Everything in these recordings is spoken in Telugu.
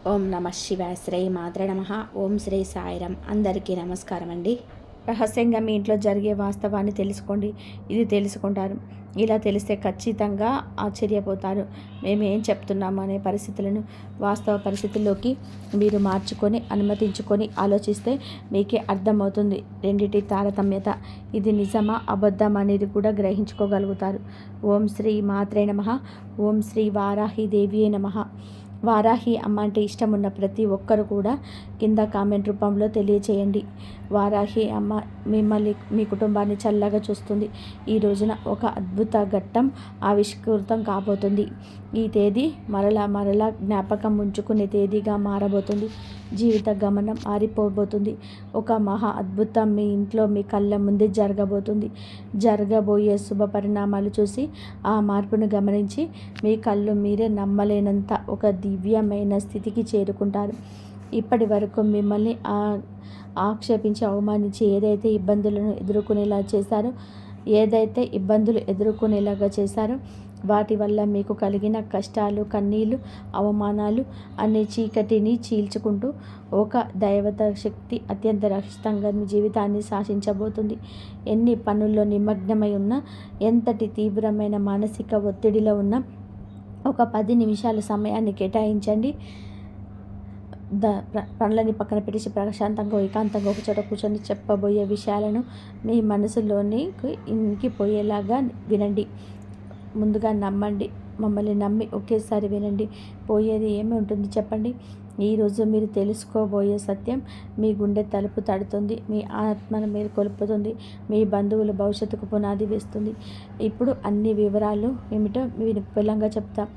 ఓం నమ శివాయ. శ్రీ మాత్రే నమ. ఓం శ్రీ సాయిరం. అందరికీ నమస్కారం అండి. రహస్యంగా మీ ఇంట్లో జరిగే వాస్తవాన్ని తెలుసుకోండి. ఇది తెలుసుకుంటారు. ఇలా తెలిస్తే ఖచ్చితంగా ఆశ్చర్యపోతారు. మేము ఏం చెప్తున్నాము అనే పరిస్థితులను వాస్తవ పరిస్థితుల్లోకి మీరు మార్చుకొని అనుమతించుకొని ఆలోచిస్తే మీకే అర్థమవుతుంది రెండిటి తారతమ్యత. ఇది నిజమా అబద్ధం అనేది కూడా గ్రహించుకోగలుగుతారు. ఓం శ్రీ మాత్రే నమ. ఓం శ్రీ వారాహి దేవియే నమ. వారాహి అమ్మ అంటే ఇష్టం ఉన్న ప్రతి ఒక్కరు కూడా కింద కామెంట్ రూపంలో తెలియచేయండి. వారాహి అమ్మ మిమ్మల్ని మీ కుటుంబాన్ని చల్లగా చూస్తుంది. ఈ రోజున ఒక అద్భుత ఘట్టం ఆవిష్కృతం కాబోతుంది. ఈ తేదీ మరలా జ్ఞాపకం ఉంచుకునే తేదీగా మారబోతుంది. జీవిత గమనం మారిపోబోతుంది. ఒక మహా అద్భుతం మీ ఇంట్లో మీ కళ్ళ ముందే జరగబోతుంది. జరగబోయే శుభ పరిణామాలు చూసి ఆ మార్పును గమనించి మీ కళ్ళు మీరే నమ్మలేనంత ఒక దివ్యమైన స్థితికి చేరుకుంటారు. ఇప్పటి వరకు మిమ్మల్ని ఆక్షేపించి అవమానించి ఏదైతే ఇబ్బందులు ఎదుర్కొనేలాగా చేశారో వాటి వల్ల మీకు కలిగిన కష్టాలు, కన్నీళ్ళు, అవమానాలు అనే చీకటిని చీల్చుకుంటూ ఒక దైవత శక్తి అత్యంత రక్షితంగా మీ జీవితాన్ని శాసించబోతుంది. ఎన్ని పనుల్లో నిమగ్నమై ఉన్నా, ఎంతటి తీవ్రమైన మానసిక ఒత్తిడిలో ఉన్నా ఒక 10 నిమిషాల సమయాన్ని కేటాయించండి. పనులని పక్కన పెట్టేసి ప్రశాంతంగా ఏకాంతంగా ఒక చోట కూర్చొని చెప్పబోయే విషయాలను మీ మనసులోనికి ఇంకిపోయేలాగా వినండి. ముందుగా నమ్మండి. మమ్మల్ని నమ్మి ఒకేసారి వినండి. పోయేది ఏమి ఉంటుంది చెప్పండి. ఈరోజు మీరు తెలుసుకోబోయే సత్యం మీ గుండె తలుపు తడుతుంది. మీ ఆత్మను మేల్కొల్పుతుంది. మీ బంధువుల భవిష్యత్తుకు పునాది వేస్తుంది. ఇప్పుడు అన్ని వివరాలు ఏమిటో మీరు విపులంగా చెప్తాం.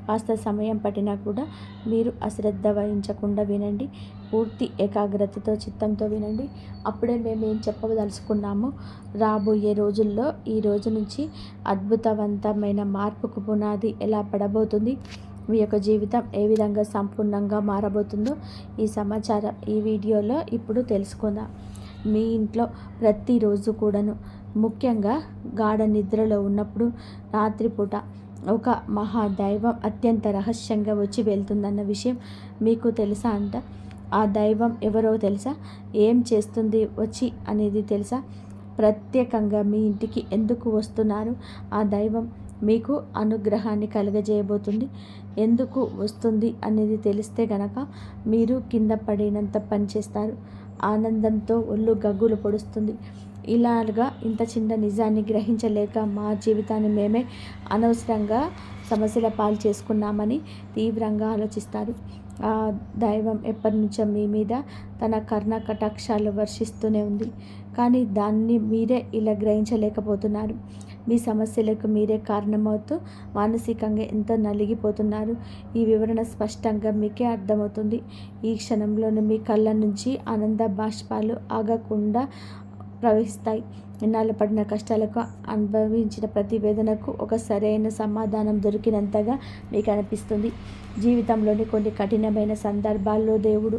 కాస్త సమయం పట్టినా కూడా మీరు అశ్రద్ధ వహించకుండా వినండి. పూర్తి ఏకాగ్రతతో చిత్తంతో వినండి. అప్పుడే మేము ఏం చెప్పదలుచుకున్నామో రాబోయే రోజుల్లో ఈ రోజు నుంచి అద్భుతవంతమైన మార్పుకు పునాది ఎలా పడబోతుంది, మీ యొక్క జీవితం ఏ విధంగా సంపూర్ణంగా మారబోతుందో ఈ సమాచారం ఈ వీడియోలో ఇప్పుడు తెలుసుకుందాం. మీ ఇంట్లో ప్రతిరోజు కూడాను, ముఖ్యంగా గాఢ నిద్రలో ఉన్నప్పుడు రాత్రిపూట ఒక మహాదైవం అత్యంత రహస్యంగా వచ్చి వెళ్తుందన్న విషయం మీకు తెలుసా అంట? ఆ దైవం ఎవరో తెలుసా? ఏం చేస్తుంది వచ్చి అనేది తెలుసా? ప్రత్యేకంగా మీ ఇంటికి ఎందుకు వస్తున్నారు? ఆ దైవం మీకు అనుగ్రహాన్ని కలుగజేయబోతుంది. ఎందుకు వస్తుంది అనేది తెలిస్తే గనక మీరు కింద పడినంత పని చేస్తారు. ఆనందంతో ఒళ్ళు గగ్గులు పొడుస్తుంది. ఇలాగా ఇంత చిన్న నిజాన్ని గ్రహించలేక మా జీవితాన్ని మేమే అనవసరంగా సమస్యల పాలు చేసుకున్నామని తీవ్రంగా ఆలోచిస్తారు. ఆ దైవం ఎప్పటి నుంచో మీ మీద తన కర్ణ కటాక్షాలు వర్షిస్తూనే ఉంది. కానీ దాన్ని మీరే ఇలా గ్రహించలేకపోతున్నారు. మీ సమస్యలకు మీరే కారణమవుతూ మానసికంగా ఎంతో నలిగిపోతున్నారు. ఈ వివరణ స్పష్టంగా మీకే అర్థమవుతుంది. ఈ క్షణంలోనే మీ కళ్ళ నుంచి ఆనంద బాష్పాలు ఆగకుండా ప్రవహిస్తాయి. ఇన్నాళ్ళు పడిన కష్టాలకు, అనుభవించిన ప్రతి వేదనకు ఒక సరైన సమాధానం దొరికినంతగా మీకు అనిపిస్తుంది. జీవితంలోని కొన్ని కఠినమైన సందర్భాల్లో దేవుడు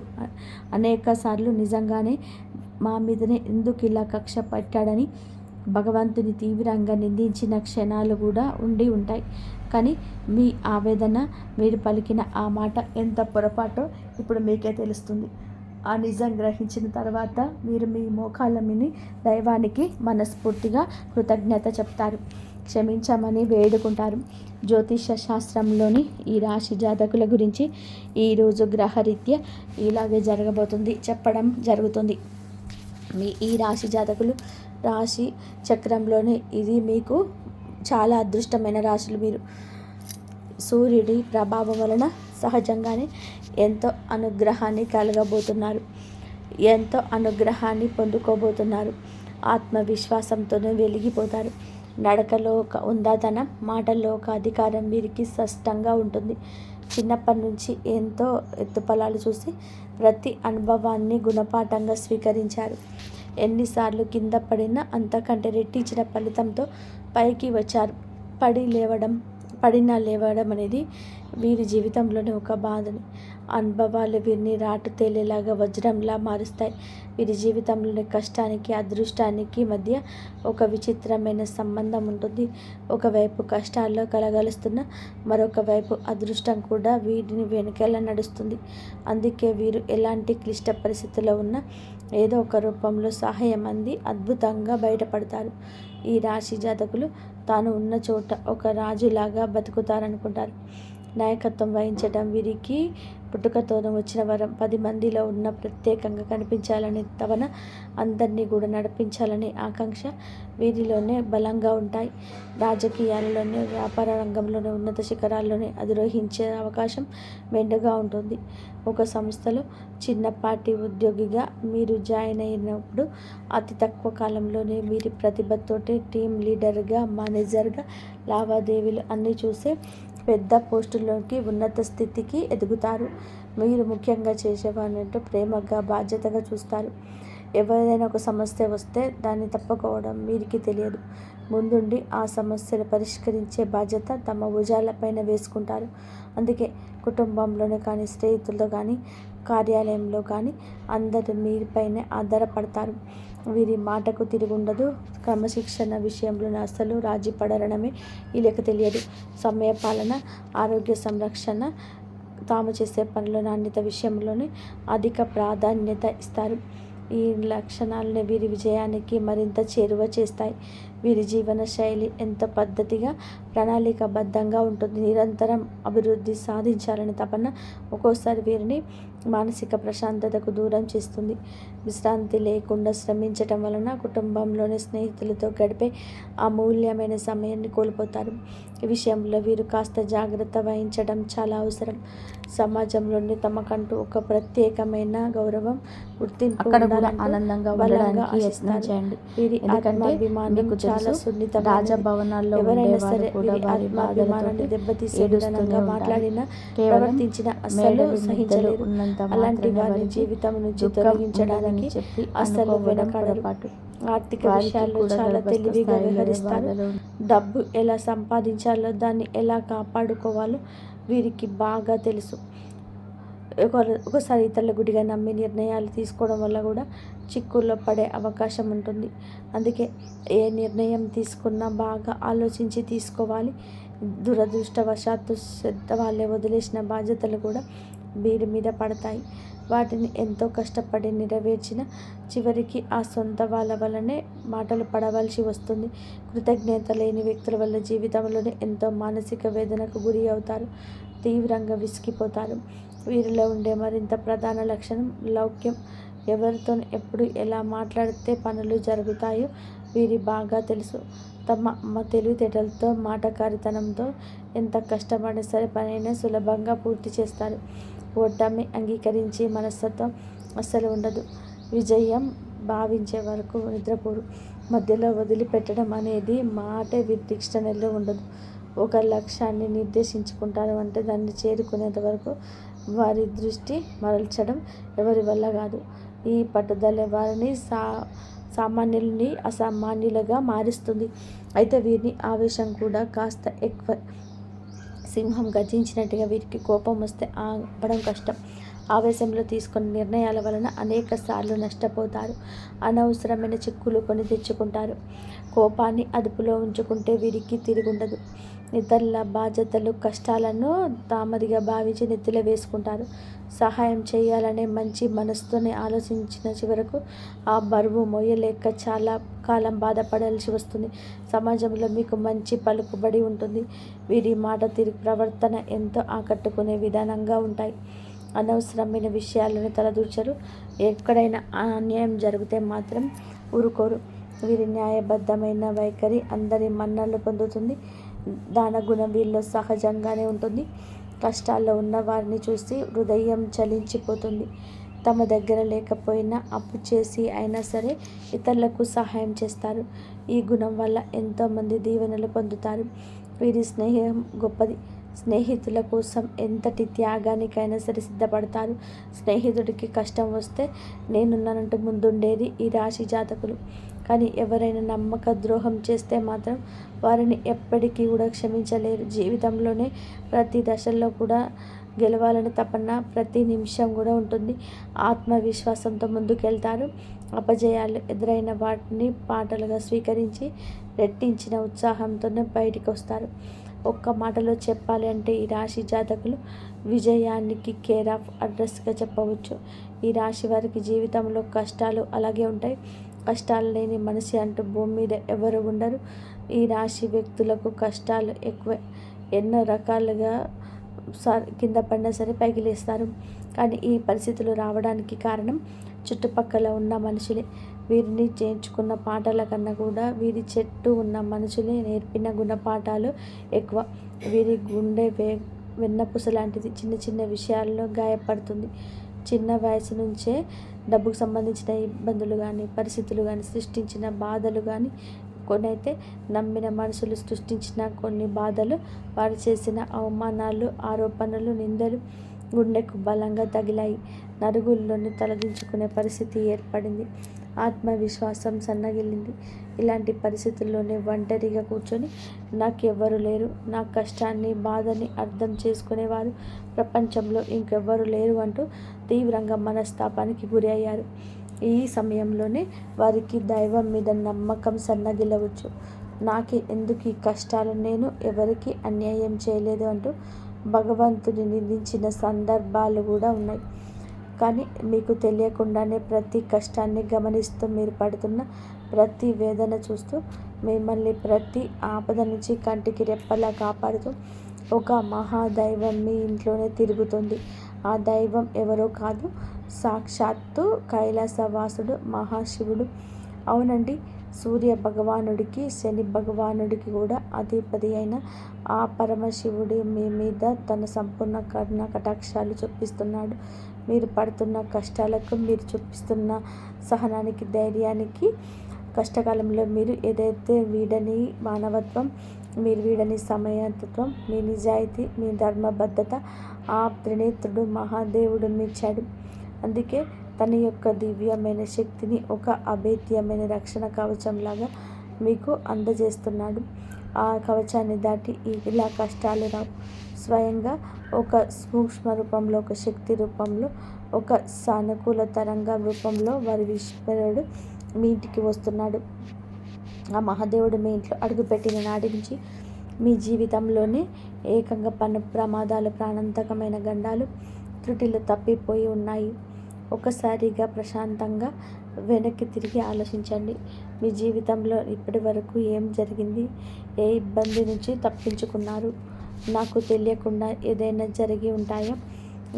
అనేక సార్లు నిజంగానే మా మీదనే ఎందుకు ఇలా కక్ష పట్టాడని భగవంతుని తీవ్రంగా నిందించిన క్షణాలు కూడా ఉండి ఉంటాయి. కానీ మీ ఆవేదన, మీరు పలికిన ఆ మాట ఎంత పొరపాటో ఇప్పుడు మీకే తెలుస్తుంది. ఆ నిజం గ్రహించిన తర్వాత మీరు మీ మోకాళ్ళ మీద దైవానికి మనస్ఫూర్తిగా కృతజ్ఞత చెప్తారు. క్షమించమని వేడుకుంటారు. జ్యోతిష శాస్త్రంలోని ఈ రాశి జాతకుల గురించి ఈరోజు గ్రహరీత్యా ఇలాగే జరగబోతుంది చెప్పడం జరుగుతుంది. మీ ఈ రాశి జాతకులు రాశి చక్రంలోనే ఇది మీకు చాలా అదృష్టమైన రాశులు. మీరు సూర్యుడి ప్రభావం వలన సహజంగానే ఎంతో అనుగ్రహాన్ని కలగబోతున్నారు. ఎంతో అనుగ్రహాన్ని పొందుకోబోతున్నారు. ఆత్మవిశ్వాసంతోనే వెలిగిపోతారు. నడకలో ఒక ఉందాతనం, మాటల్లో ఒక అధికారం వీరికి స్పష్టంగా ఉంటుంది. చిన్నప్పటి నుంచి ఎంతో ఎత్తుపలాలు చూసి ప్రతి అనుభవాన్ని గుణపాఠంగా స్వీకరించారు. ఎన్నిసార్లు కింద పడినా అంతకంటే రెట్టించిన ఫలితంతో పైకి వచ్చారు. పడినా లేవడం అనేది వీరి జీవితంలోని ఒక బాధని అనుభవాలు వీరిని రాటు తేలేలాగా వజ్రంలా మారుస్తాయి. వీరి జీవితంలోని కష్టానికి అదృష్టానికి మధ్య ఒక విచిత్రమైన సంబంధం ఉంటుంది. ఒకవైపు కష్టాల్లో కలగలుస్తున్న మరొక వైపు అదృష్టం కూడా వీరిని వెనుకలా నడుస్తుంది. అందుకే వీరు ఎలాంటి క్లిష్ట పరిస్థితుల్లో ఉన్నా ఏదో ఒక రూపంలో సహాయం అంది అద్భుతంగా బయటపడతారు. ఈ రాశి జాతకులు తాను ఉన్న చోట ఒక రాజులాగా బతుకుతారనుకుంటారు. నాయకత్వం వహించడం వీరికి పుట్టుకతోనూ వచ్చిన వరం. 10 మందిలో ఉన్న ప్రత్యేకంగా కనిపించాలనే తపన, అందరినీ కూడా నడిపించాలనే ఆకాంక్ష వీరిలోనే బలంగా ఉంటాయి. రాజకీయాలలోనే, వ్యాపార రంగంలోనే, ఉన్నత శిఖరాల్లోనే అధిరోహించే అవకాశం మెండుగా ఉంటుంది. ఒక సంస్థలో చిన్నపాటి ఉద్యోగిగా మీరు జాయిన్ అయినప్పుడు అతి తక్కువ కాలంలోనే వీరి ప్రతిభతోటే టీం లీడర్గా, మేనేజర్గా, లావాదేవీలు అన్నీ చూసే పెద్ద పోస్టుల్లోకి, ఉన్నత స్థితికి ఎదుగుతారు. మీరు ముఖ్యంగా చేసేవారంటూ ప్రేమగా, బాధ్యతగా చూస్తారు. ఎవరిదైనా ఒక సమస్య వస్తే దాన్ని తప్పుకోవడం వీరికి తెలియదు. ముందుండి ఆ సమస్యను పరిష్కరించే బాధ్యత తమ భుజాలపైన వేసుకుంటారు. అందుకే కుటుంబంలోనే కానీ, స్నేహితులతో కానీ, కార్యాలయంలో కానీ అందరూ మీపైనే ఆధారపడతారు. వీరి మాటకు తిరుగుండదు. క్రమశిక్షణ విషయంలో అస్సలు రాజీ పడడమే వీళ్ళకి తెలియదు. సమయపాలన, ఆరోగ్య సంరక్షణ, తాము చేసే పనుల నాణ్యత విషయంలోనే అధిక ప్రాధాన్యత ఇస్తారు. ఈ లక్షణాలనే వీరి విజయానికి మరింత చేరువ చేస్తాయి. వీరి జీవన శైలి ఎంతో పద్ధతిగా, ప్రణాళికాబద్ధంగా ఉంటుంది. నిరంతరం అభివృద్ధి సాధించాలని తపన ఒక్కోసారి వీరిని మానసిక ప్రశాంతతకు దూరం చేస్తుంది. విశ్రాంతి లేకుండా శ్రమించటం వలన కుటుంబంలోని స్నేహితులతో గడిపే అమూల్యమైన సమయాన్ని కోల్పోతారు. ఈ విషయంలో వీరు కాస్త జాగ్రత్త వహించడం చాలా అవసరం. సమాజంలోని తమకంటూ ఒక ప్రత్యేకమైన గౌరవం, గుర్తింపు ఆనందంగా ఉండడానికి యత్నించండి. వీరి ఆత్మాభిమానం చాలా సున్నితమైనది. రాజభవనాల్లో ఎవరైనా సరే వీరి ఆత్మాభిమానాన్ని దెబ్బతీసే విధంగా మాట్లాడినా, ప్రవర్తించిన అస్సలు సహించలేరు. అలాంటి వారి జీవితం నుంచి తొలగించడానికి అస్సలు వెనకాడరు. ఆర్థిక విషయాల్లో చాలా తెలివిగా వ్యవహరిస్తారు. డబ్బు ఎలా సంపాదించాలో, దాన్ని ఎలా కాపాడుకోవాలో వీరికి బాగా తెలుసు. ఒకసారి ఇతరుల గుడిగా నమ్మి నిర్ణయాలు తీసుకోవడం వల్ల కూడా చిక్కుల్లో పడే అవకాశం ఉంటుంది. అందుకే ఏ నిర్ణయం తీసుకున్నా బాగా ఆలోచించి తీసుకోవాలి. దురదృష్టవశాత్తు వాళ్ళే వదిలేసిన బాధ్యతలు కూడా వీరి మీద పడతాయి. వాటిని ఎంతో కష్టపడి నెరవేర్చిన చివరికి ఆ సొంత వాళ్ళ వల్లనే మాటలు పడవలసి వస్తుంది. కృతజ్ఞత లేని వ్యక్తుల వల్ల జీవితంలోనే ఎంతో మానసిక వేదనకు గురి అవుతారు. తీవ్రంగా విసిగిపోతారు. వీరిలో ఉండే మరింత ప్రధాన లక్షణం లౌక్యం. ఎవరితో ఎప్పుడు ఎలా మాట్లాడితే పనులు జరుగుతాయో వీరి బాగా తెలుసు. తమ తెలివితేటలతో, మాటకారితనంతో ఎంత కష్టపడినా సరే పనైనా సులభంగా పూర్తి చేస్తారు. ఓటమి అంగీకరించే మనస్తత్వం అస్సలు ఉండదు. విజయం భావించే వరకు నిద్రపోరు. మధ్యలో వదిలిపెట్టడం అనేది మాటే వీరి డిక్షనరీలో ఉండదు. ఒక లక్ష్యాన్ని నిర్దేశించుకుంటారు అంటే దాన్ని చేరుకునేంత వరకు వారి దృష్టి మరల్చడం ఎవరి వల్ల కాదు. ఈ పట్టుదల వారిని సామాన్యుల్ని అసామాన్యులుగా మారుస్తుంది. అయితే వీరిని ఆవేశం కూడా కాస్త ఎక్కువ. సింహం గర్జించినట్టుగా వీరికి కోపం వస్తే ఆపడం కష్టం. ఆవేశంలో తీసుకున్న నిర్ణయాల వలన అనేక సార్లు నష్టపోతారు. అనవసరమైన చిక్కులు కొని తెచ్చుకుంటారు. కోపాన్ని అదుపులో ఉంచుకుంటే వీరికి తిరుగుండదు. ఇతరుల బాధ్యతలు, కష్టాలను తామదిగా భావించి నెత్తిలో వేసుకుంటారు. సహాయం చేయాలనే మంచి మనసుతోనే ఆలోచించిన చివరకు ఆ బరువు మోయలేక చాలా కాలం బాధపడాల్సి వస్తుంది. సమాజంలో మీకు మంచి పలుకుబడి ఉంటుంది. వీరి మాట, తీరు, ప్రవర్తన ఎంతో ఆకట్టుకునే విధానంగా ఉంటాయి. అనవసరమైన విషయాలను తలదూర్చరు. ఎక్కడైనా అన్యాయం జరిగితే మాత్రం ఊరుకోరు. వీరి న్యాయబద్ధమైన వైఖరి అందరి మన్ననలు పొందుతుంది. దాన గుణం వీరిలో సహజంగానే ఉంటుంది. కష్టాల్లో ఉన్న వారిని చూసి హృదయం చలించిపోతుంది. తమ దగ్గర లేకపోయినా అప్పు చేసి అయినా సరే ఇతరులకు సహాయం చేస్తారు. ఈ గుణం వల్ల ఎంతోమంది దీవెనలు పొందుతారు. వీరి స్నేహం గొప్పది. స్నేహితుల కోసం ఎంతటి త్యాగానికైనా సరే సిద్ధపడతారు. స్నేహితుడికి కష్టం వస్తే నేనున్నానంటూ ముందుండేది ఈ రాశి జాతకులు. కానీ ఎవరైనా నమ్మక ద్రోహం చేస్తే మాత్రం వారిని ఎప్పటికీ కూడా క్షమించలేరు. జీవితంలోనే ప్రతి దశల్లో కూడా గెలవాలని తపన ప్రతి నిమిషం కూడా ఉంటుంది. ఆత్మవిశ్వాసంతో ముందుకెళ్తారు. అపజయాలు ఎదురైన వాటిని పాటలుగా స్వీకరించి రెట్టించిన ఉత్సాహంతోనే బయటికి వస్తారు. ఒక్క మాటలో చెప్పాలి అంటే ఈ రాశి జాతకులు విజయానికి కేర్ ఆఫ్ అడ్రస్గా చెప్పవచ్చు. ఈ రాశి వారికి జీవితంలో కష్టాలు అలాగే ఉంటాయి. కష్టాలు లేని మనిషి అంటూ భూమి మీద ఎవరు ఉండరు. ఈ రాశి వ్యక్తులకు కష్టాలు ఎక్కువే. ఎన్నో రకాలుగా కింద పడినా సరే పైకి లేస్తారు. కానీ ఈ పరిస్థితులు రావడానికి కారణం చుట్టుపక్కల ఉన్న మనుషులే. వీరిని చేర్చుకున్న పాఠాల కన్నా కూడా వీరి చుట్టూ ఉన్న మనుషులే నేర్పిన గుణపాఠాలు ఎక్కువ. వీరి గుండె వెన్నపూస లాంటిది. చిన్న చిన్న విషయాల్లో గాయపడుతుంది. చిన్న వయసు నుంచే డబ్బుకు సంబంధించిన ఇబ్బందులు కానీ పరిస్థితులు కానీ సృష్టించిన బాధలు కానీ కొనైతే నమ్మిన మనుషులు సృష్టించిన కొన్ని బాధలు, వారు చేసిన అవమానాలు, ఆరోపణలు, నిందలు గుండెకు బలంగా తగిలాయి. నరుగుల్లోని తలదించుకునే పరిస్థితి ఏర్పడింది. ఆత్మవిశ్వాసం సన్నగిల్లింది. ఇలాంటి పరిస్థితుల్లోనే ఒంటరిగా కూర్చొని నాకెవ్వరు లేరు, నా కష్టాన్ని బాధని అర్థం చేసుకునేవారు ప్రపంచంలో ఇంకెవ్వరు లేరు అంటూ తీవ్రంగా మనస్తాపానికి గురి అయ్యారు. ఈ సమయంలోనే వారికి దైవం మీద నమ్మకం సన్నగిల్లవచ్చు. నాకే ఎందుకు ఈ కష్టాలు, నేను ఎవరికి అన్యాయం చేయలేదు అంటూ భగవంతుని నిందించిన సందర్భాలు కూడా ఉన్నాయి. కానీ మీకు తెలియకుండానే ప్రతి కష్టాన్ని గమనిస్తూ, మీరు పడుతున్న ప్రతి వేదన చూస్తూ, మిమ్మల్ని ప్రతి ఆపద నుంచి కంటికి రెప్పలా కాపాడుతూ ఒక మహాదైవం మీ ఇంట్లోనే తిరుగుతుంది. ఆ దైవం ఎవరో కాదు, సాక్షాత్తు కైలాసవాసుడు మహాశివుడు. అవునండి, సూర్య భగవానుడికి శని భగవానుడికి కూడా అధిపతి అయిన ఆ పరమశివుడు మీ మీద తన సంపూర్ణ కరుణ కటాక్షాలు చూపిస్తున్నాడు. మీరు పడుతున్న కష్టాలకు, మీరు చూపిస్తున్న సహనానికి, ధైర్యానికి, కష్టకాలంలో మీరు ఏదైతే వీడని మానవత్వం, మీరు వీడని సమయతత్వం, మీ నిజాయితీ, మీ ధర్మబద్ధత ఆ త్రినేత్రుడు మహాదేవుడు మెచ్చాడు. అందుకే తన యొక్క దివ్యమైన శక్తిని ఒక అభేద్యమైన రక్షణ కవచంలాగా మీకు అందజేస్తున్నాడు. ఆ కవచాన్ని దాటి ఇలా కష్టాలు రావు. స్వయంగా ఒక సూక్ష్మ రూపంలో, ఒక శక్తి రూపంలో, ఒక సానుకూల తరంగం రూపంలో వారి ఈశ్వరుడు మీ ఇంటికి వస్తున్నాడు. ఆ మహాదేవుడు మీ ఇంట్లో అడుగుపెట్టిన నాటి నుంచి మీ జీవితంలోనే ఏకంగా ప్రమాదాలు, ప్రాణాంతకమైన గండాలు, త్రుటిలు తప్పిపోయి ఉన్నాయి. ఒకసారిగా ప్రశాంతంగా వెనక్కి తిరిగి ఆలోచించండి. మీ జీవితంలో ఇప్పటి వరకు ఏం జరిగింది? ఏ ఇబ్బంది నుంచి తప్పించుకున్నారు? నాకు తెలియకుండా ఏదైనా జరిగి ఉంటాయా?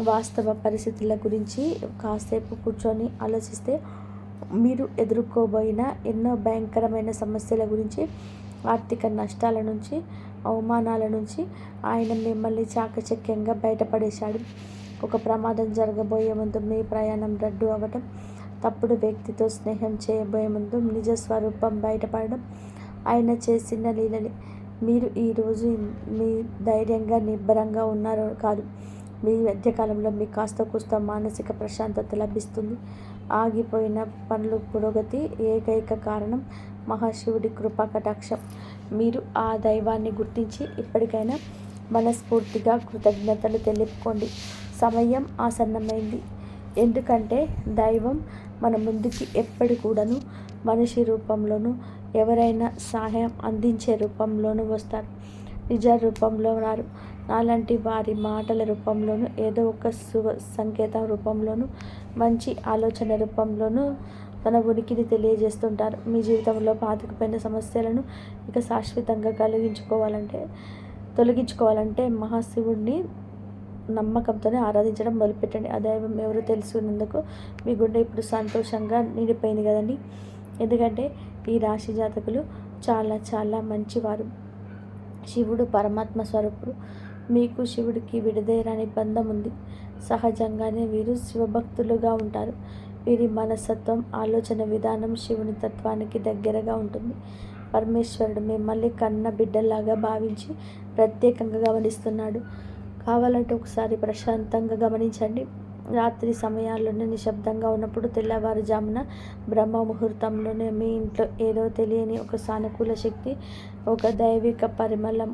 వాస్తవ పరిస్థితుల గురించి కాసేపు కూర్చొని ఆలోచిస్తే మీరు ఎదుర్కోబోయిన ఎన్నో భయంకరమైన సమస్యల గురించి, ఆర్థిక నష్టాల నుంచి, అవమానాల నుంచి ఆయన మిమ్మల్ని చాకచక్యంగా బయటపడేశాడు. ఒక ప్రమాదం జరగబోయే ముందు మీ ప్రయాణం రద్దు అవ్వటం, తప్పుడు వ్యక్తితో స్నేహం చేయబోయే ముందు నిజ స్వరూపం బయటపడడం ఆయన చేసిన లీలలే. మీరు ఈరోజు మీ ధైర్యంగా నిబ్బరంగా ఉన్నారో కాదు, మీ మధ్యకాలంలో మీకు కాస్త కూస్త మానసిక ప్రశాంతత లభిస్తుంది. ఆగిపోయిన పనులు పురోగతి ఏకైక కారణం మహాశివుడి కృపా కటాక్షం. మీరు ఆ దైవాన్ని గుర్తించి ఇప్పటికైనా మనస్ఫూర్తిగా కృతజ్ఞతలు తెలుపుకోండి. సమయం ఆసన్నమైంది. ఎందుకంటే దైవం మన ముందుకి ఎప్పటి కూడాను మనిషి రూపంలోనూ, ఎవరైనా సహాయం అందించే రూపంలోనూ వస్తారు. నిజ రూపంలో రారు. నాలాంటి వారి మాటల రూపంలోనూ, ఏదో ఒక సంకేతం రూపంలోనూ, మంచి ఆలోచన రూపంలోనూ తన ఉనికిని తెలియజేస్తుంటారు. మీ జీవితంలో పాతుకుపోయిన సమస్యలను ఇక శాశ్వతంగా తొలగించుకోవాలంటే మహాశివుడిని నమ్మకంతోనే ఆరాధించడం మొదలుపెట్టండి. ఆ దైవం ఎవరో తెలుసుకున్నందుకు మీ గుండె ఇప్పుడు సంతోషంగా నిండిపోయింది కదండి. ఎందుకంటే ఈ రాశి జాతకులు చాలా చాలా మంచివారు. శివుడు పరమాత్మ స్వరూపుడు. మీకు శివుడికి విడదీయరాని బంధం ఉంది. సహజంగానే వీరు శివభక్తులుగా ఉంటారు. వీరి మనస్తత్వం, ఆలోచన విధానం శివుని తత్వానికి దగ్గరగా ఉంటుంది. పరమేశ్వరుడు మిమ్మల్ని కన్న బిడ్డలాగా భావించి ప్రత్యేకంగా గమనిస్తున్నాడు. కావాలంటే ఒకసారి ప్రశాంతంగా గమనించండి. రాత్రి సమయాల్లోనే నిశ్శబ్దంగా ఉన్నప్పుడు తెల్లవారుజామున బ్రహ్మ ముహూర్తంలోనే మీ ఇంట్లో ఏదో తెలియని ఒక సానుకూల శక్తి, ఒక దైవిక పరిమళం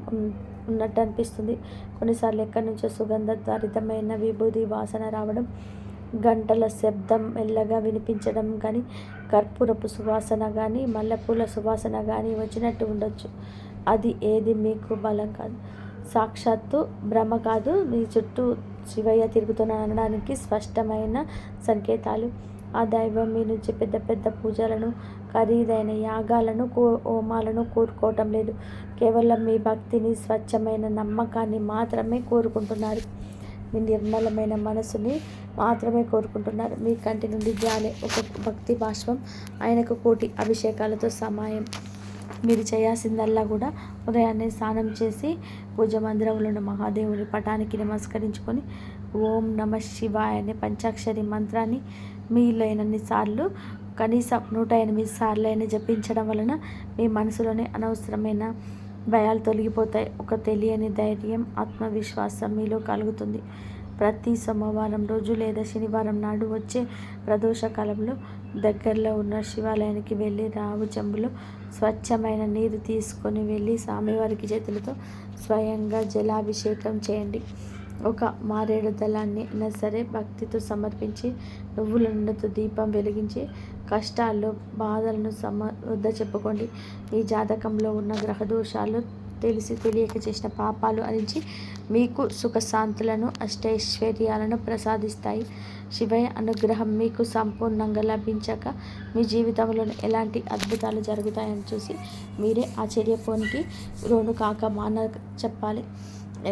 ఉన్నట్టు అనిపిస్తుంది. కొన్నిసార్లు ఎక్కడి నుంచో సుగంధభరితమైన విభూది వాసన రావడం, గంటల శబ్దం మెల్లగా వినిపించడం కానీ, కర్పూరపు సువాసన కానీ, మల్లెపూల సువాసన కానీ వచ్చినట్టు ఉండొచ్చు. అది ఏది మీకు బలం కాదు, సాక్షాత్తు భ్రమ కాదు, మీ చుట్టూ శివయ్య తిరుగుతున్నాడు అనడానికి స్పష్టమైన సంకేతాలు. ఆ దైవం మీ నుంచి పెద్ద పెద్ద పూజలను, ఖరీదైన యాగాలను, హోమాలను కోరుకోవటం లేదు. కేవలం మీ భక్తిని, స్వచ్ఛమైన నమ్మకాన్ని మాత్రమే కోరుకుంటున్నారు. మీ నిర్మలమైన మనసుని మాత్రమే కోరుకుంటున్నారు. మీ కంటి నుండి జాలే ఒక భక్తి బాష్పం ఆయనకు కోటి అభిషేకాలతో సమాయం. మీరు చేయాల్సిందల్లా కూడా ఉదయాన్నే స్నానం చేసి పూజ మందిరంలో ఉన్న మహాదేవుని పటానికి నమస్కరించుకొని ఓం నమ శివాయ అనే పంచాక్షరి మంత్రాన్ని మీలైనన్ని సార్లు, కనీసం 108 సార్లు అయినా జపించడం వలన మీ మనసులోనే అనవసరమైన భయాలు తొలగిపోతాయి. ఒక తెలియని ధైర్యం, ఆత్మవిశ్వాసం మీలో కలుగుతుంది. ప్రతి సోమవారం రోజు లేదా శనివారం నాడు వచ్చే ప్రదోష కాలంలో దగ్గరలో ఉన్న శివాలయానికి వెళ్ళి రావు చెంబులో స్వచ్ఛమైన నీరు తీసుకొని వెళ్ళి స్వామివారికి చేతులతో స్వయంగా జలాభిషేకం చేయండి. ఒక మారేడు దళాన్ని అయినా సరే భక్తితో సమర్పించి, నువ్వుల నూనెతో దీపం వెలిగించి, కష్టాలు, బాధలను వద్ద చెప్పుకోండి. మీ జాతకంలో ఉన్న గ్రహదోషాలు, తెలిసి తెలియక చేసిన పాపాలు అరించి మీకు సుఖశాంతులను, అష్టైశ్వర్యాలను ప్రసాదిస్తాయి. శివయ్య అనుగ్రహం మీకు సంపూర్ణంగా లభించాక మీ జీవితంలో ఎలాంటి అద్భుతాలు జరుగుతాయని చూసి మీరే ఆశ్చర్యపోనికి రోను కాక మాన చెప్పాలి.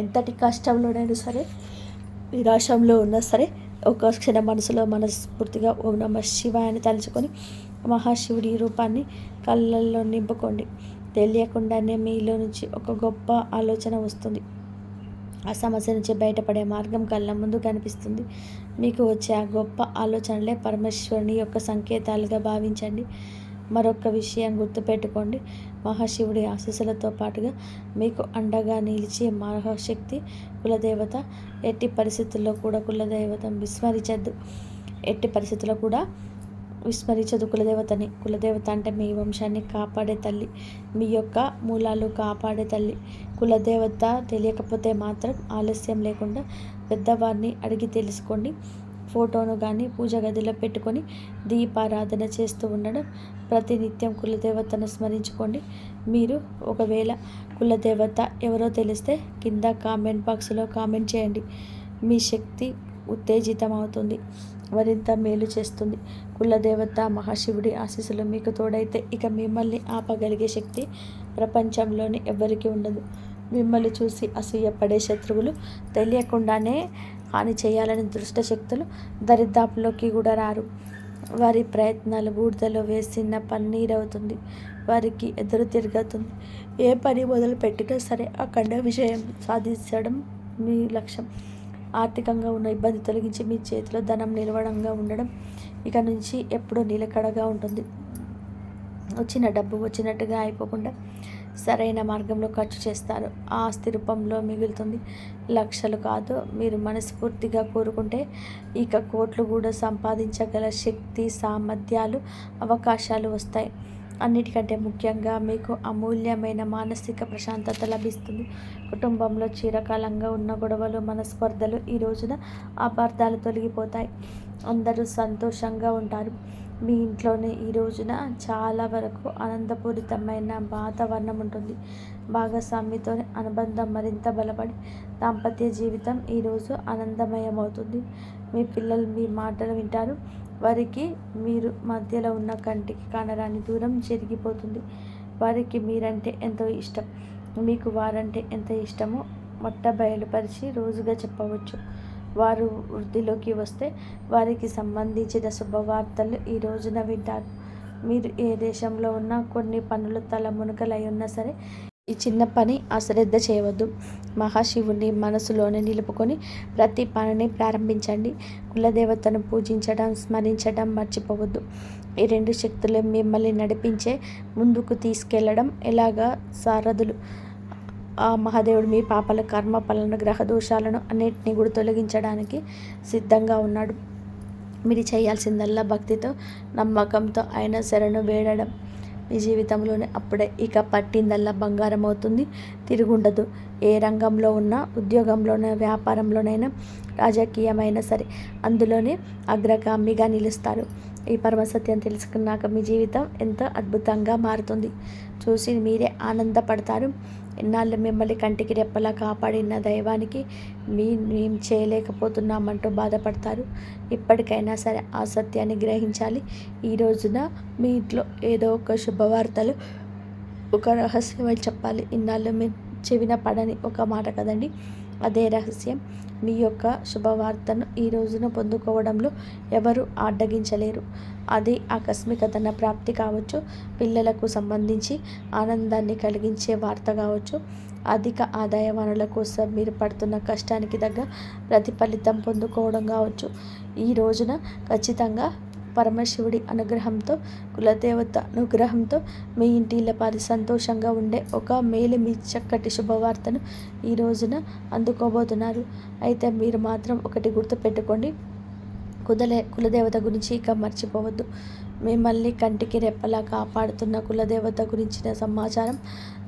ఎంతటి కష్టంలోనైనా సరే, నిరాశంలో ఉన్నా సరే, ఒక క్షణం మనసులో మనస్ఫూర్తిగా ఓం నమ శివాయ అని తలుచుకొని మహాశివుడి రూపాన్ని కళ్ళల్లో నింపుకోండి. తెలియకుండానే మీలో నుంచి ఒక గొప్ప ఆలోచన వస్తుంది. ఆ సమస్య నుంచి బయటపడే మార్గం కళ్ళ ముందు కనిపిస్తుంది. మీకు వచ్చే ఆ గొప్ప ఆలోచనలే పరమేశ్వరుని యొక్క సంకేతాలుగా భావించండి. మరొక విషయం గుర్తుపెట్టుకోండి, మహాశివుడి ఆశీస్సులతో పాటుగా మీకు అండగా నిలిచే మహాశక్తి కులదేవత. ఎట్టి పరిస్థితుల్లో కూడా కులదేవతను విస్మరించద్దు. ఎట్టి పరిస్థితుల్లో కూడా విస్మరించదు కులదేవతని. కులదేవత అంటే మీ వంశాన్ని కాపాడే తల్లి, మీ యొక్క మూలాలు కాపాడే తల్లి. కులదేవత తెలియకపోతే మాత్రం ఆలస్యం లేకుండా పెద్దవారిని అడిగి తెలుసుకోండి. ఫోటోను కానీ పూజ గదిలో పెట్టుకొని దీపారాధన చేస్తూ ఉండడం, ప్రతినిత్యం కులదేవతను స్మరించుకోండి. మీరు ఒకవేళ కులదేవత ఎవరో తెలిస్తే కింద కామెంట్ బాక్స్లో కామెంట్ చేయండి. మీ శక్తి ఉత్తేజితం అవుతుంది, మరింత మేలు చేస్తుంది. కులదేవత మహాశివుడి ఆశీస్సులు మీకు తోడైతే ఇక మిమ్మల్ని ఆపగలిగే శక్తి ప్రపంచంలోని ఎవరికీ ఉండదు. మిమ్మల్ని చూసి అసూయపడే శత్రువులు, తెలియకుండానే హాని చేయాలని దుష్ట శక్తులు దరిదాపులోకి కూడా రారు. వారి ప్రయత్నాలు బూడిదలో వేసిన పన్నీరవుతుంది, వారికి ఎదురు తిరుగుతుంది. ఏ పని మొదలు పెట్టినా సరే అఖండ విజయం సాధించడం మీ లక్ష్యం. ఆర్థికంగా ఉన్న ఇబ్బంది తొలగించి మీ చేతిలో ధనం నిలవడంగా ఉండడం ఇక నుంచి ఎప్పుడూ నిలకడగా ఉంటుంది. వచ్చిన డబ్బు వచ్చినట్టుగా అయిపోకుండా సరైన మార్గంలో ఖర్చు చేస్తారు. ఆస్తి రూపంలో మిగులుతుంది. లక్షలు కాదు, మీరు మనస్ఫూర్తిగా కోరుకుంటే ఇక కోట్లు కూడా సంపాదించగల శక్తి, సామర్థ్యాలు, అవకాశాలు వస్తాయి. అన్నిటికంటే ముఖ్యంగా మీకు అమూల్యమైన మానసిక ప్రశాంతత లభిస్తుంది. కుటుంబంలో చిరకాలంగా ఉన్న గొడవలు, మనస్పర్ధలు ఈ రోజున అపార్థాలు తొలగిపోతాయి. అందరూ సంతోషంగా ఉంటారు. మీ ఇంట్లోనే ఈ రోజున చాలా వరకు ఆనందపూరితమైన వాతావరణం ఉంటుంది. భాగస్వామితో అనుబంధం మరింత బలపడి దాంపత్య జీవితం ఈరోజు ఆనందమయమవుతుంది. మీ పిల్లలు మీ మాటలు వింటారు. వారికి మీరు మధ్యలో ఉన్న కంటికి కానరాని దూరం జరిగిపోతుంది. వారికి మీరంటే ఎంతో ఇష్టం, మీకు వారంటే ఎంత ఇష్టమో బయలుపరిచి రోజుగా చెప్పవచ్చు. వారు వృద్ధిలోకి వస్తే వారికి సంబంధించిన శుభవార్తలు ఈ రోజున వింటారు. మీరు ఏ దేశంలో ఉన్నా, కొన్ని పనులు తలమునకలై ఉన్నా సరే ఈ చిన్న పని అశ్రద్ధ చేయవద్దు. మహాశివుని మనసులోనే నిలుపుకొని ప్రతి పనిని ప్రారంభించండి. కులదేవతను పూజించడం, స్మరించడం మర్చిపోవద్దు. ఈ రెండు శక్తులు మిమ్మల్ని నడిపించే, ముందుకు తీసుకెళ్లడం ఎలాగా సారథులు. ఆ మహాదేవుడు మీ పాపల కర్మ ఫలను గ్రహ దోషాలను అన్నిటినీ కూడా తొలగించడానికి సిద్ధంగా ఉన్నాడు. మీరు చేయాల్సిందల్లా భక్తితో నమ్మకంతో ఆయన శరణు వేడడం. మీ జీవితంలోనే అప్పుడే ఇక పట్టిందల్లా బంగారం అవుతుంది, తిరుగుండదు. ఏ రంగంలో ఉన్నా, ఉద్యోగంలోనైనా, వ్యాపారంలోనైనా, రాజకీయమైనా సరే అందులోనే అగ్రగామిగా నిలుస్తారు. ఈ పరమసత్యం తెలుసుకున్నాక మీ జీవితం ఎంతో అద్భుతంగా మారుతుంది. చూసి మీరే ఆనందపడతారు. ఇన్నాళ్ళు మిమ్మల్ని కంటికి రెప్పలా కాపాడిన దైవానికి మేం చేయలేకపోతున్నామంటూ బాధపడతారు. ఇప్పటికైనా సరే ఆ సత్యాన్ని గ్రహించాలి. ఈ రోజున మీ ఇంట్లో ఏదో ఒక శుభవార్తలు, ఒక రహస్యం అని చెప్పాలి. ఇన్నాళ్ళు మీ చెవిన పడని ఒక మాట కదండి, అదే రహస్యం. మీ యొక్క శుభవార్తను ఈ రోజున పొందుకోవడంలో ఎవరు అడ్డగించలేరు. అది ఆకస్మిక ధన ప్రాప్తి కావచ్చు, పిల్లలకు సంబంధించి ఆనందాన్ని కలిగించే వార్త కావచ్చు, అధిక ఆదాయ వనరుల కోసం మీరు పడుతున్న కష్టానికి తగ్గ ప్రతిఫలితం పొందుకోవడం కావచ్చు. ఈ రోజున ఖచ్చితంగా పరమశివుడి అనుగ్రహంతో, కులదేవత అనుగ్రహంతో మీ ఇంటి ఇళ్ళపాది సంతోషంగా ఉండే ఒక మీ చక్కటి శుభవార్తను ఈ రోజున అందుకోబోతున్నారు. అయితే మీరు మాత్రం ఒకటి గుర్తుపెట్టుకోండి, కులదేవత గురించి ఇక మర్చిపోవద్దు. మిమ్మల్ని కంటికి రెప్పలా కాపాడుతున్న కులదేవత గురించిన సమాచారం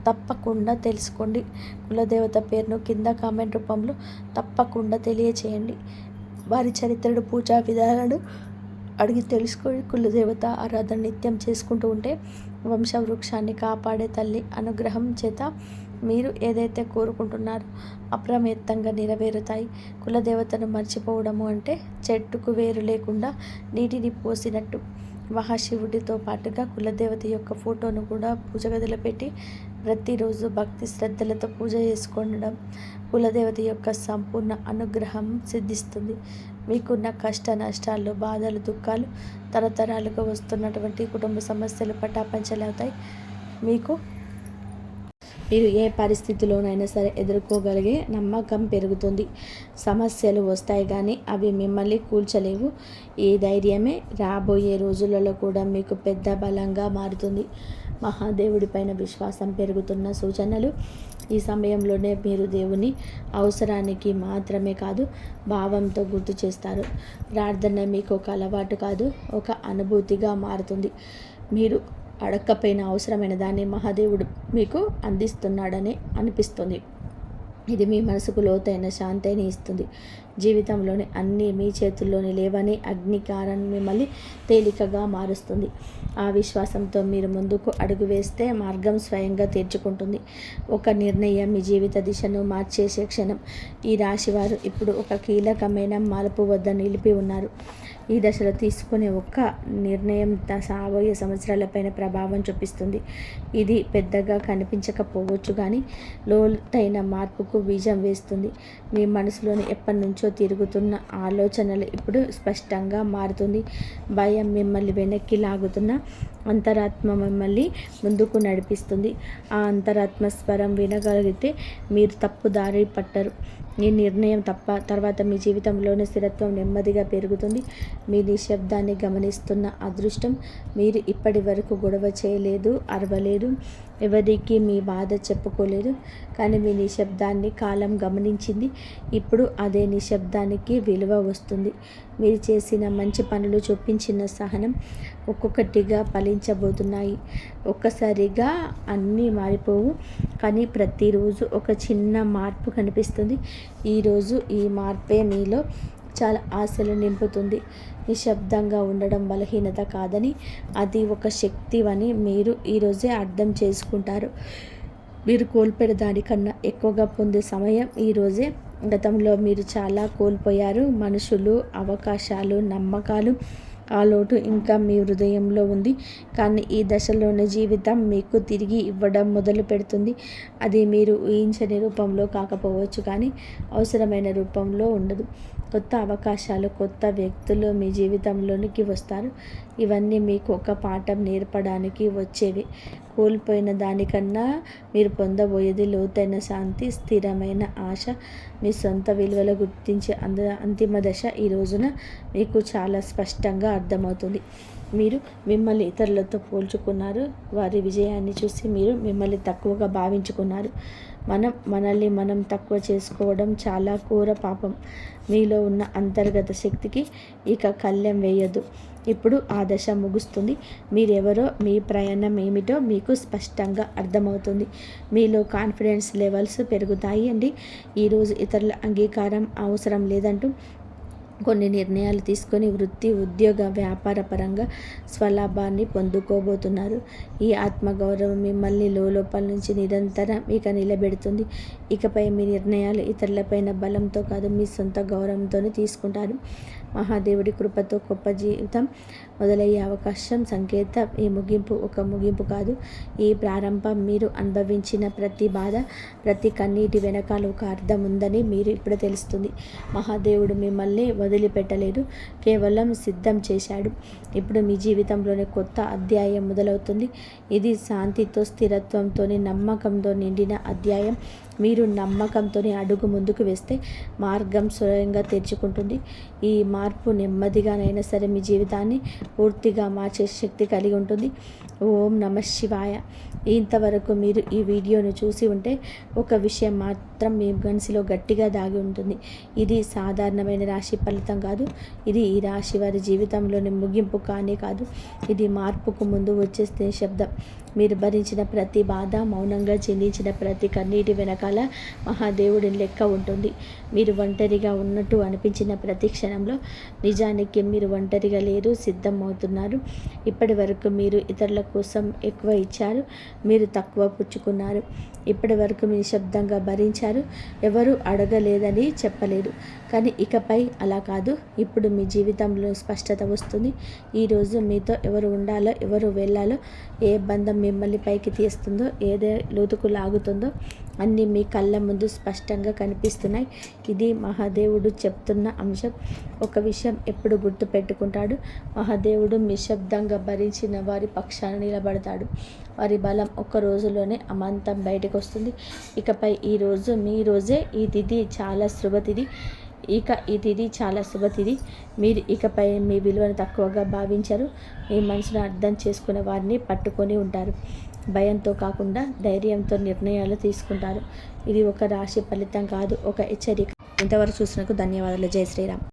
తప్పకుండా తెలుసుకోండి. కులదేవత పేరును కింద కామెంట్ రూపంలో తప్పకుండా తెలియచేయండి. వారి చరిత్రను, పూజా విధానాలను అడిగి తెలుసుకొని కులదేవత ఆరాధన నిత్యం చేసుకుంటూ ఉంటే వంశవృక్షాన్ని కాపాడే తల్లి అనుగ్రహం చేత మీరు ఏదైతే కోరుకుంటున్నారో అప్రమత్తంగా నెరవేరుతాయి. కులదేవతను మర్చిపోవడము అంటే చెట్టుకు వేరు లేకుండా నీటిని పోసినట్టు. మహాశివుడితో పాటుగా కులదేవత యొక్క ఫోటోను కూడా పూజ గదిలో పెట్టి ప్రతిరోజు భక్తి శ్రద్ధలతో పూజ చేసుకోవడం కులదేవత యొక్క సంపూర్ణ అనుగ్రహం సిద్ధిస్తుంది. మీకున్న కష్ట నష్టాలు, బాధలు, దుఃఖాలు, తరతరాలుగా వస్తున్నటువంటి కుటుంబ సమస్యలు పటాపంచలవుతాయి. మీరు ఏ పరిస్థితిలోనైనా సరే ఎదుర్కోగలిగే నమ్మకం పెరుగుతుంది. సమస్యలు వస్తాయి కానీ అవి మిమ్మల్ని కూల్చలేవు. ఈ ధైర్యమే రాబోయే రోజులలో కూడా మీకు పెద్ద బలంగా మారుతుంది. మహాదేవుడిపైన విశ్వాసం పెరుగుతున్న సూచనలు. ఈ సమయంలోనే మీరు దేవుని అవసరానికి మాత్రమే కాదు, భావంతో గుర్తు చేస్తారు. ప్రార్థన మీకు ఒక అలవాటు కాదు, ఒక అనుభూతిగా మారుతుంది. మీరు అడక్కపోయిన అవసరమైన దాన్ని మహాదేవుడు మీకు అందిస్తున్నాడని అనిపిస్తుంది. ఇది మీ మనసుకు లోతైన శాంతిని ఇస్తుంది. జీవితంలోని అన్నీ మీ చేతుల్లోని లేవని అగ్నికారం మిమ్మల్ని తేలికగా మారుస్తుంది. ఆ విశ్వాసంతో మీరు ముందుకు అడుగు వేస్తే మార్గం స్వయంగా తెరుచుకుంటుంది. ఒక నిర్ణయం మీ జీవిత దిశను మార్చేసే క్షణం. ఈ రాశివారు ఇప్పుడు ఒక కీలకమైన మార్పు వద్ద నిలిపి ఉన్నారు. ఈ దశలో తీసుకునే ఒక్క నిర్ణయం రాబోయే సంవత్సరాలపైన ప్రభావం చూపిస్తుంది. ఇది పెద్దగా కనిపించకపోవచ్చు కానీ లోతైన మార్పుకు బీజం వేస్తుంది. మీ మనసులోని ఎప్పటి నుంచో తిరుగుతున్న ఆలోచనలు ఇప్పుడు స్పష్టంగా మారుతుంది. భయం మిమ్మల్ని వెనక్కి లాగుతున్న అంతరాత్మ మిమ్మల్ని ముందుకు నడిపిస్తుంది. ఆ అంతరాత్మ స్వరం వినగలిగితే మీరు తప్పు దారి పట్టరు. ఈ నిర్ణయం తర్వాత మీ జీవితంలోని స్థిరత్వం నెమ్మదిగా పెరుగుతుంది. మీ నిశ్శబ్దాన్ని గమనిస్తున్న అదృష్టం. మీరు ఇప్పటి వరకు గొడవ చేయలేదు, అరవలేదు, ఎవరికి మీ బాధ చెప్పుకోలేదు. కానీ మీ నిశ్శబ్దాన్ని కాలం గమనించింది. ఇప్పుడు అదే నిశ్శబ్దానికి విలువ వస్తుంది. మీరు చేసిన మంచి పనులు, చూపించిన సహనం ఒక్కొక్కటిగా ఫలించబోతున్నాయి. ఒక్కసారిగా అన్నీ మారిపోవు, కానీ ప్రతిరోజు ఒక చిన్న మార్పు కనిపిస్తుంది. ఈరోజు ఈ మార్పే మీలో చాలా ఆశలు నింపుతుంది. నిశ్శబ్దంగా ఉండడం బలహీనత కాదని, అది ఒక శక్తి అని మీరు ఈరోజే అర్థం చేసుకుంటారు. మీరు కోల్పోయిన దానికన్నా ఎక్కువగా పొందే సమయం ఈరోజే. గతంలో మీరు చాలా కోల్పోయారు. మనుషులు, అవకాశాలు, నమ్మకాలు. ఆ లోటు ఇంకా మీ హృదయంలో ఉంది. కానీ ఈ దశలోని జీవితం మీకు తిరిగి ఇవ్వడం మొదలు పెడుతుంది. అది మీరు ఊహించని రూపంలో కాకపోవచ్చు, కానీ అవసరమైన రూపంలో ఉండదు. కొత్త అవకాశాలు, కొత్త వ్యక్తులు మీ జీవితంలోనికి వస్తారు. ఇవన్నీ మీకు ఒక పాఠం నేర్పడానికి వచ్చేవి. కోల్పోయిన దానికన్నా మీరు పొందబోయేది లోతైన శాంతి, స్థిరమైన ఆశ, మీ సొంత విలువలు గుర్తించే అంతిమ దశ ఈ రోజున మీకు చాలా స్పష్టంగా అర్థమవుతుంది. మీరు మిమ్మల్ని ఇతరులతో పోల్చుకున్నారు. వారి విజయాన్ని చూసి మీరు మిమ్మల్ని తక్కువగా భావించుకున్నారు. మనల్ని మనం తక్కువ చేసుకోవడం చాలా ఘోర పాపం. మీలో ఉన్న అంతర్గత శక్తికి ఇక కళ్ళెం వేయొద్దు. ఇప్పుడు ఆ దశ ముగుస్తుంది. మీరెవరో, మీ ప్రయాణం ఏమిటో మీకు స్పష్టంగా అర్థమవుతుంది. మీలో కాన్ఫిడెన్స్ లెవెల్స్ పెరుగుతాయి అండి. ఈరోజు ఇతరుల అంగీకారం అవసరం లేదంటూ కొన్ని నిర్ణయాలు తీసుకొని వృత్తి, ఉద్యోగ, వ్యాపార పరంగా స్వలాభాన్ని పొందుకోబోతున్నారు. ఈ ఆత్మగౌరవం మిమ్మల్ని లోపల నుంచి నిరంతరం ఇక నిలబెడుతుంది. ఇకపై మీ నిర్ణయాలు ఇతరులపైన బలంతో కాదు, మీ సొంత గౌరవంతోనే తీసుకుంటారు. మహాదేవుడి కృపతో గొప్ప జీవితం మొదలయ్యే అవకాశం సంకేతం. ఈ ముగింపు ఒక ముగింపు కాదు, ఈ ప్రారంభం. మీరు అనుభవించిన ప్రతి బాధ, ప్రతి కన్నీటి వెనకాల ఒక అర్థం ఉందని మీరు ఇప్పుడు తెలుస్తుంది. మహాదేవుడు మిమ్మల్ని వదిలిపెట్టలేదు, కేవలం సిద్ధం చేశాడు. ఇప్పుడు మీ జీవితంలోని కొత్త అధ్యాయం మొదలవుతుంది. ఇది శాంతితో, స్థిరత్వంతో, నమ్మకంతో నిండిన అధ్యాయం. మీరు నమ్మకంతో అడుగు ముందుకు వేస్తే మార్గం స్వయంగా తెరుచుకుంటుంది. ఈ మార్పు నెమ్మదిగానైనా సరే మీ జీవితాన్ని పూర్తిగా మార్చే శక్తి కలిగి ఉంటుంది. ఓం నమః శివాయ. ఇంతవరకు మీరు ఈ వీడియోను చూసి ఉంటే ఒక విషయం మాత్రం మీ మనసులో గట్టిగా దాగి ఉంటుంది. ఇది సాధారణమైన రాశి ఫలితం కాదు. ఇది ఈ రాశి వారి జీవితంలోని ముగింపు కానే కాదు. ఇది మార్పుకు ముందు వచ్చే శబ్దం. మీరు భరించిన ప్రతి బాధ, మౌనంగా చెల్లించిన ప్రతి కన్నీటి వెనకాల మహాదేవుడి లెక్క ఉంటుంది. మీరు ఒంటరిగా ఉన్నట్టు అనిపించిన ప్రతి క్షణంలో నిజానికి మీరు ఒంటరిగా లేరు, సిద్ధం అవుతున్నారు. ఇప్పటి వరకు మీరు ఇతరుల కోసం ఎక్కువ ఇచ్చారు, మీరు తక్కువ పుచ్చుకున్నారు. ఇప్పటి వరకు మీరు నిశ్శబ్దంగా భరించారు, ఎవరు అడగలేదని చెప్పలేదు. కానీ ఇకపై అలా కాదు. ఇప్పుడు మీ జీవితంలో స్పష్టత వస్తుంది. ఈరోజు మీతో ఎవరు ఉండాలో, ఎవరు వెళ్ళాలో, ఏ బంధం మిమ్మల్ని పైకి తీస్తుందో, ఏదే లోతుకు లాగుతుందో అన్నీ మీ కళ్ళ ముందు స్పష్టంగా కనిపిస్తున్నాయి. ఇది మహాదేవుడు చెప్తున్న అంశం. ఒక విషయం ఎప్పుడు గుర్తు పెట్టుకుంటాడు, మహాదేవుడు నిశ్శబ్దంగా భరించిన వారి పక్షాన నిలబడతాడు. వారి బలం ఒక్క రోజులోనే అమాంతం బయటకు వస్తుంది. ఇకపై ఈ రోజు మీ రోజే. ఈ తిథి చాలా శుభతిథి. ఈ తిథి చాలా శుభతిథి. మీరు ఇకపై మీ విలువను తక్కువగా భావించరు. మీ మనసును అర్థం చేసుకునే వారిని పట్టుకొని ఉంటారు. భయంతో కాకుండా ధైర్యంతో నిర్ణయాలు తీసుకుంటారు. ఇది ఒక రాశి ఫలితం కాదు, ఒక హెచ్చరిక. ఇంతవరకు చూసినందుకు ధన్యవాదాలు. జై శ్రీరామ్.